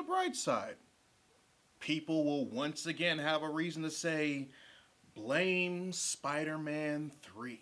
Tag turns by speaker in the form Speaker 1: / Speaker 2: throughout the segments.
Speaker 1: the bright side, people will once again have a reason to say, blame Spider-Man 3.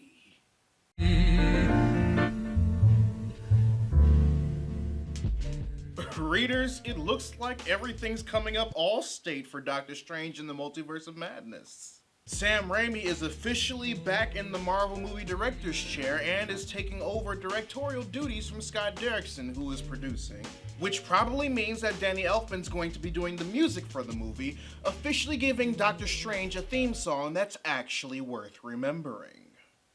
Speaker 1: Readers, it looks like everything's coming up all state for Doctor Strange in the Multiverse of Madness. Sam Raimi is officially back in the Marvel movie director's chair and is taking over directorial duties from Scott Derrickson, who is producing. Which probably means that Danny Elfman's going to be doing the music for the movie, officially giving Doctor Strange a theme song that's actually worth remembering.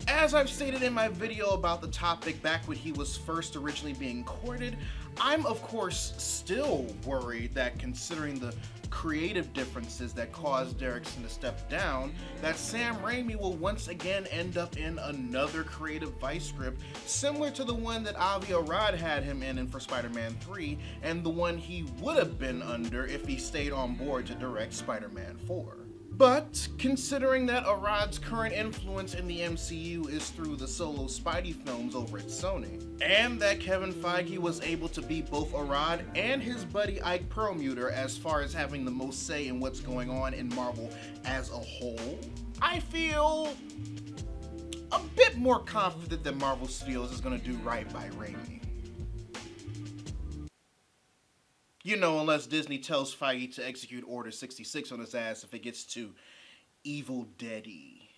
Speaker 1: As I've stated in my video about the topic back when he was first originally being courted, I'm of course still worried that, considering the creative differences that caused Derrickson to step down, that Sam Raimi will once again end up in another creative vice script similar to the one that Avi Arad had him in for Spider-Man 3, and the one he would have been under if he stayed on board to direct Spider-Man 4. But, considering that Arad's current influence in the MCU is through the solo Spidey films over at Sony, and that Kevin Feige was able to beat both Arad and his buddy Ike Perlmutter as far as having the most say in what's going on in Marvel as a whole, I feel a bit more confident that Marvel Studios is going to do right by Raimi. You know, unless Disney tells Feige to execute Order 66 on his ass if it gets too Evil Dead-y.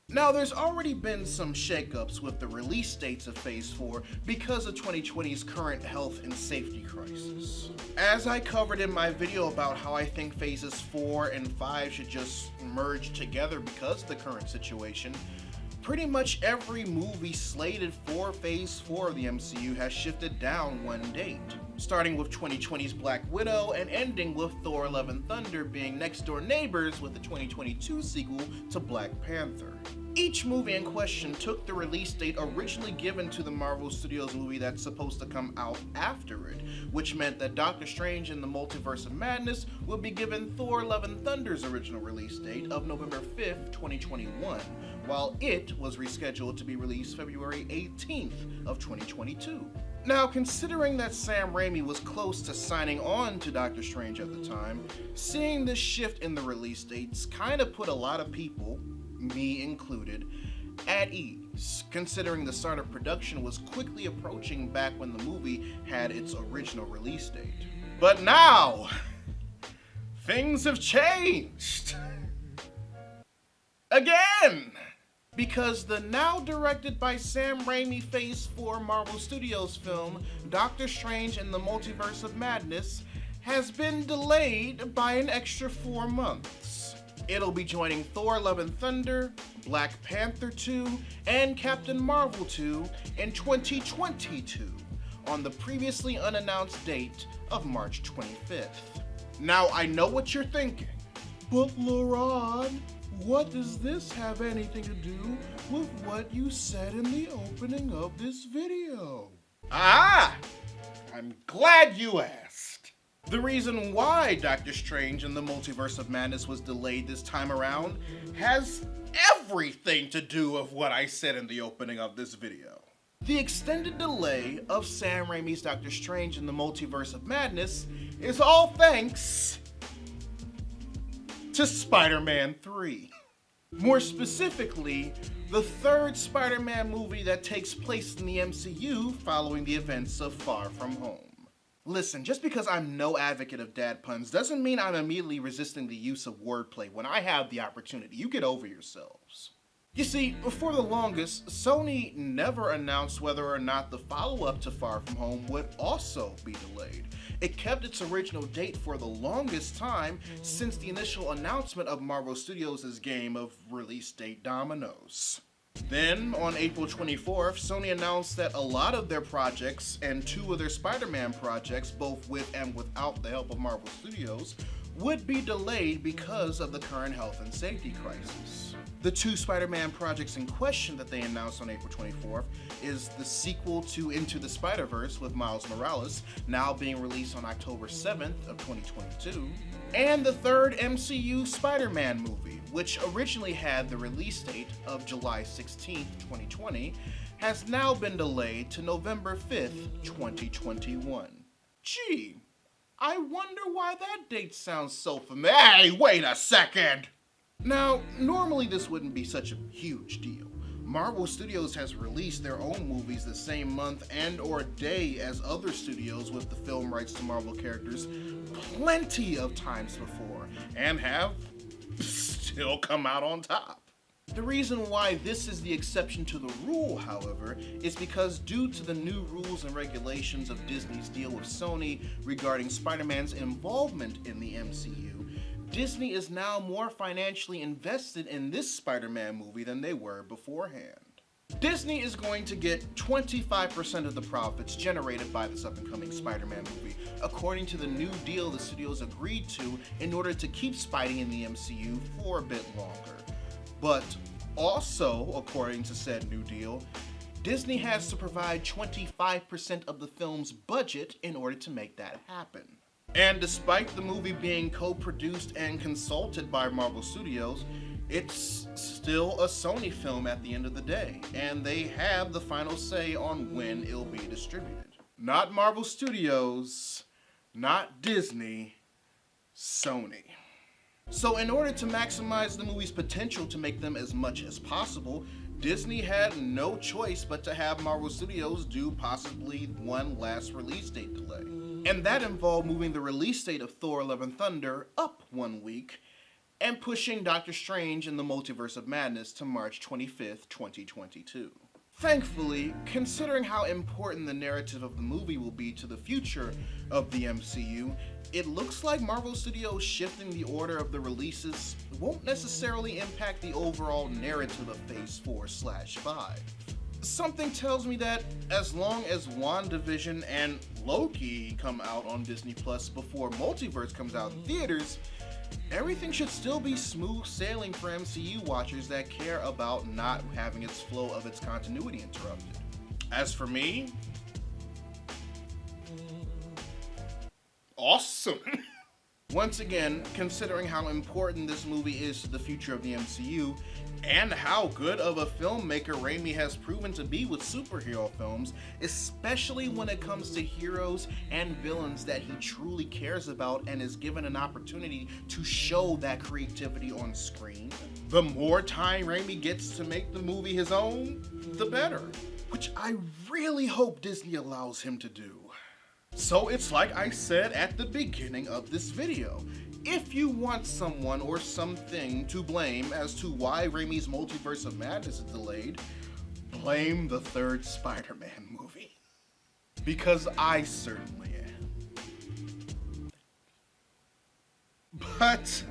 Speaker 1: Now, there's already been some shakeups with the release dates of Phase 4 because of 2020's current health and safety crisis. As I covered in my video about how I think Phases 4 and 5 should just merge together because of the current situation, pretty much every movie slated for Phase 4 of the MCU has shifted down one date, starting with 2020's Black Widow and ending with Thor: Love and Thunder being next door neighbors with the 2022 sequel to Black Panther. Each movie in question took the release date originally given to the Marvel Studios movie that's supposed to come out after it, which meant that Doctor Strange in the Multiverse of Madness would be given Thor: Love and Thunder's original release date of November 5th, 2021, while it was rescheduled to be released February 18th of 2022. Now, considering that Sam Raimi was close to signing on to Doctor Strange at the time, seeing this shift in the release dates kind of put a lot of people, me included, at ease, considering the start of production was quickly approaching back when the movie had its original release date. But now, things have changed. Again! Because the now directed by Sam Raimi Phase 4 Marvel Studios film, Doctor Strange in the Multiverse of Madness, has been delayed by an extra 4 months. It'll be joining Thor: Love and Thunder, Black Panther 2, and Captain Marvel 2 in 2022, on the previously unannounced date of March 25th. Now, I know what you're thinking, but Laurent, what does this have anything to do with what you said in the opening of this video? Ah! I'm glad you asked. The reason why Doctor Strange in the Multiverse of Madness was delayed this time around has everything to do with what I said in the opening of this video. The extended delay of Sam Raimi's Doctor Strange in the Multiverse of Madness is all thanks to Spider-Man 3. More specifically, the third Spider-Man movie that takes place in the MCU following the events of Far From Home. Listen, just because I'm no advocate of dad puns doesn't mean I'm immediately resisting the use of wordplay when I have the opportunity. You get over yourselves. You see, for the longest, Sony never announced whether or not the follow-up to Far From Home would also be delayed. It kept its original date for the longest time since the initial announcement of Marvel Studios' game of release date dominoes. Then, on April 24th, Sony announced that a lot of their projects and 2 of their Spider-Man projects, both with and without the help of Marvel Studios, would be delayed because of the current health and safety crisis. The 2 Spider-Man projects in question that they announced on April 24th is the sequel to Into the Spider-Verse with Miles Morales, now being released on October 7th of 2022, and the 3rd MCU Spider-Man movie, which originally had the release date of July 16th, 2020, has now been delayed to November 5th, 2021. Gee, I wonder why that date sounds so familiar. Hey, wait a second! Now, normally this wouldn't be such a huge deal. Marvel Studios has released their own movies the same month and or day as other studios with the film rights to Marvel characters plenty of times before, and have still come out on top. The reason why this is the exception to the rule, however, is because due to the new rules and regulations of Disney's deal with Sony regarding Spider-Man's involvement in the MCU, Disney is now more financially invested in this Spider-Man movie than they were beforehand. Disney is going to get 25% of the profits generated by this up-and-coming Spider-Man movie, according to the new deal the studios agreed to in order to keep Spidey in the MCU for a bit longer. But also, according to said new deal, Disney has to provide 25% of the film's budget in order to make that happen. And despite the movie being co-produced and consulted by Marvel Studios, it's still a Sony film at the end of the day, and they have the final say on when it'll be distributed. Not Marvel Studios, not Disney, Sony. So in order to maximize the movie's potential to make them as much as possible, Disney had no choice but to have Marvel Studios do possibly one last release date delay. And that involved moving the release date of Thor: Love and Thunder up 1 week, and pushing Doctor Strange in the Multiverse of Madness to March 25th, 2022. Thankfully, considering how important the narrative of the movie will be to the future of the MCU, it looks like Marvel Studios shifting the order of the releases won't necessarily impact the overall narrative of Phase 4/5. Something tells me that as long as Wandavision and Loki come out on Disney Plus before Multiverse comes out in theaters, everything should still be smooth sailing for MCU watchers that care about not having its flow of its continuity interrupted. As for me, awesome. Once again, considering how important this movie is to the future of the MCU, and how good of a filmmaker Raimi has proven to be with superhero films, especially when it comes to heroes and villains that he truly cares about and is given an opportunity to show that creativity on screen, the more time Raimi gets to make the movie his own, the better. Which I really hope Disney allows him to do. So it's like I said at the beginning of this video. If you want someone or something to blame as to why Raimi's Multiverse of Madness is delayed, blame the third Spider-Man movie. Because I certainly am. But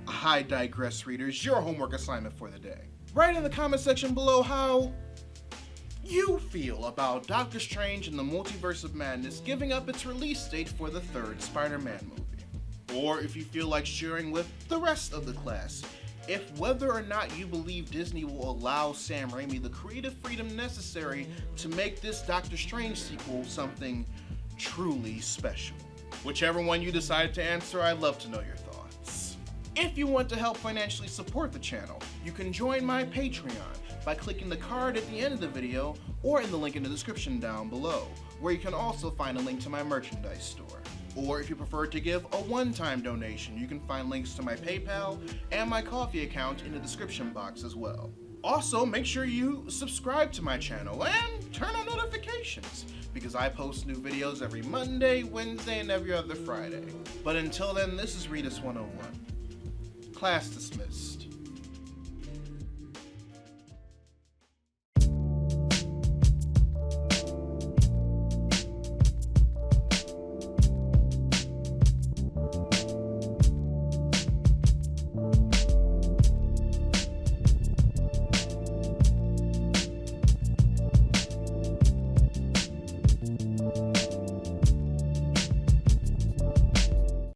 Speaker 1: I digress, readers. Your homework assignment for the day. Write in the comment section below how you feel about Doctor Strange and the Multiverse of Madness giving up its release date for the third Spider-Man movie. Or if you feel like sharing with the rest of the class, if whether or not you believe Disney will allow Sam Raimi the creative freedom necessary to make this Doctor Strange sequel something truly special. Whichever one you decide to answer, I'd love to know your thoughts. If you want to help financially support the channel, you can join my Patreon by clicking the card at the end of the video or in the link in the description down below, where you can also find a link to my merchandise store. Or if you prefer to give a one-time donation, you can find links to my PayPal and my Ko-fi account in the description box as well. Also, make sure you subscribe to my channel and turn on notifications, because I post new videos every Monday, Wednesday, and every other Friday. But until then, this is Readus 101. Class dismissed.